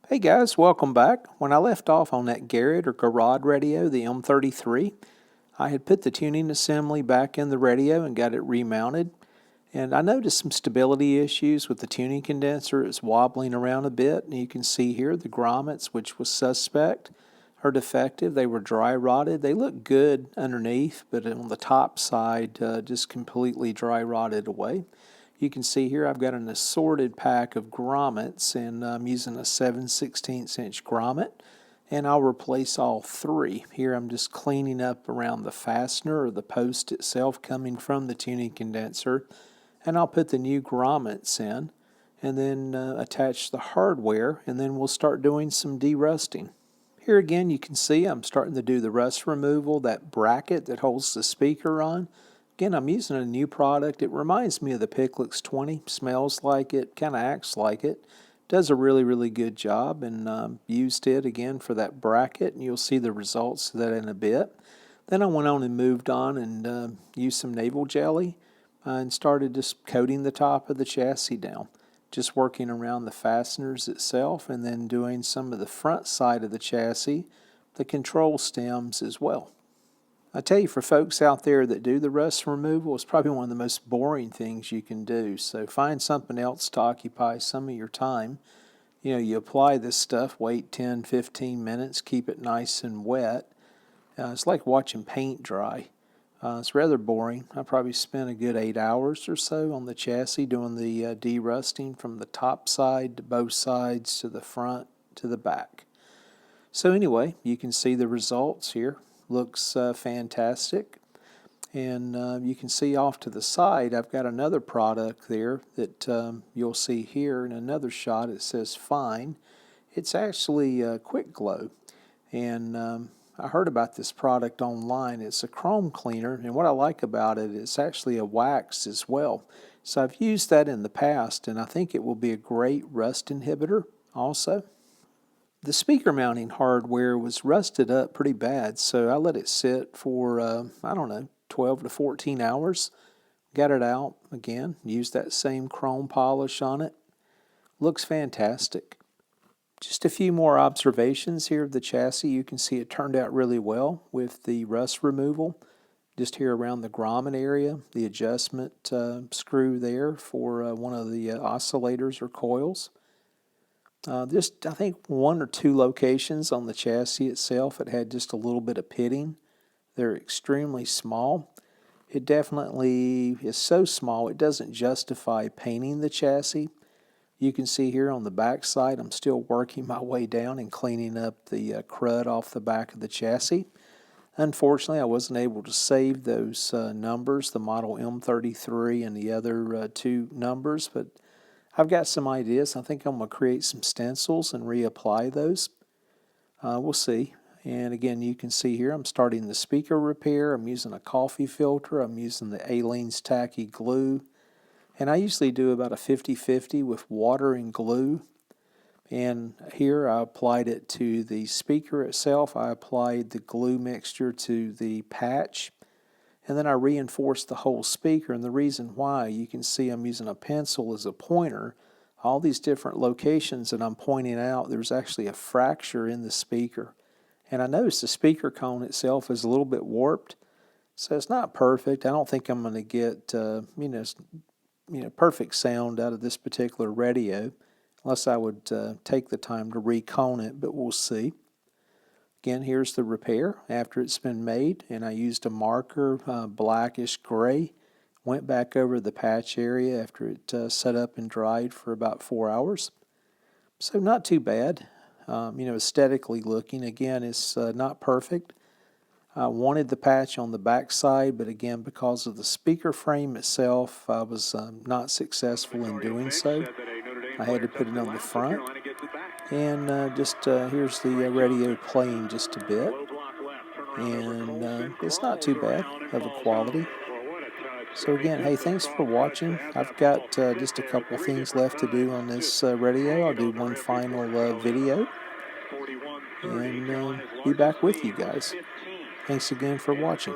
Hey guys, welcome back. When I left off on that Garod radio, the M33, I had put the tuning assembly back in the radio and got it remounted. And I noticed some stability issues with the tuning condenser. It's wobbling around a bit. And you can see here the grommets, which was suspect, are defective. They were dry rotted. They look good underneath, but on the top side, just completely dry rotted away. You can see here I've got an assorted pack of grommets, and I'm using a 7/16 inch grommet, and I'll replace all three. Here I'm just cleaning up around the fastener or the post itself coming from the tuning condenser, and I'll put the new grommets in and then attach the hardware, and then we'll start doing some derusting. Here again you can see I'm starting to do the rust removal, that bracket that holds the speaker on. Again, I'm using a new product. It reminds me of the Picklix 20. Smells like it, kind of acts like it. Does a really good job, and used it again for that bracket, and you'll see the results of that in a bit. Then I went on and moved on and used some navel jelly and started just coating the top of the chassis down. Just working around the fasteners itself and then doing some of the front side of the chassis, the control stems as well. I tell you, for folks out there that do the rust removal, it's probably one of the most boring things you can do. So find something else to occupy some of your time. You know, you apply this stuff, wait 10, 15 minutes, keep it nice and wet. It's like watching paint dry. It's rather boring. I probably spent a good 8 hours or so on the chassis doing the derusting from the top side to both sides to the front to the back. So anyway, you can see the results here. Looks fantastic, and you can see off to the side I've got another product there that you'll see here in another shot. It says fine. It's actually Quick-Glo, and I heard about this product online. It's a chrome cleaner, and what I like about it, it's actually a wax as well. So I've used that in the past, and I think it will be a great rust inhibitor also. The speaker mounting hardware was rusted up pretty bad, so I let it sit for, I don't know, 12 to 14 hours. Got it out again, used that same chrome polish on it. Looks fantastic. Just a few more observations here of the chassis. You can see it turned out really well with the rust removal. Just here around the grommet area, the adjustment screw there for one of the oscillators or coils. Just, I think, one or two locations on the chassis itself, it had just a little bit of pitting. They're extremely small. It definitely is so small it doesn't justify painting the chassis. You can see here on the back side I'm still working my way down and cleaning up the crud off the back of the chassis. Unfortunately, I wasn't able to save those numbers, the model M33 and the other two numbers, but I've got some ideas. I think I'm going to create some stencils and reapply those. We'll see. And again, you can see here I'm starting the speaker repair. I'm using a coffee filter. I'm using the Aleene's tacky glue. And I usually do about a 50-50 with water and glue. And here I applied it to the speaker itself. I applied the glue mixture to the patch. And then I reinforced the whole speaker, and the reason why, you can see I'm using a pencil as a pointer. All these different locations that I'm pointing out, there's actually a fracture in the speaker. And I noticed the speaker cone itself is a little bit warped, so it's not perfect. I don't think I'm going to get perfect sound out of this particular radio, unless I would take the time to recone it, but we'll see. Again, here's the repair after it's been made, and I used a marker, blackish gray. Went back over the patch area after it set up and dried for about 4 hours. So not too bad. Aesthetically looking, again, it's not perfect. I wanted the patch on the back side, but again, because of the speaker frame itself, I was not successful in doing so. I had to put it on the front. And here's the radio playing just a bit. And it's not too bad of a quality. So again, hey, thanks for watching. I've got just a couple things left to do on this radio. I'll do one final video and be back with you guys. Thanks again for watching.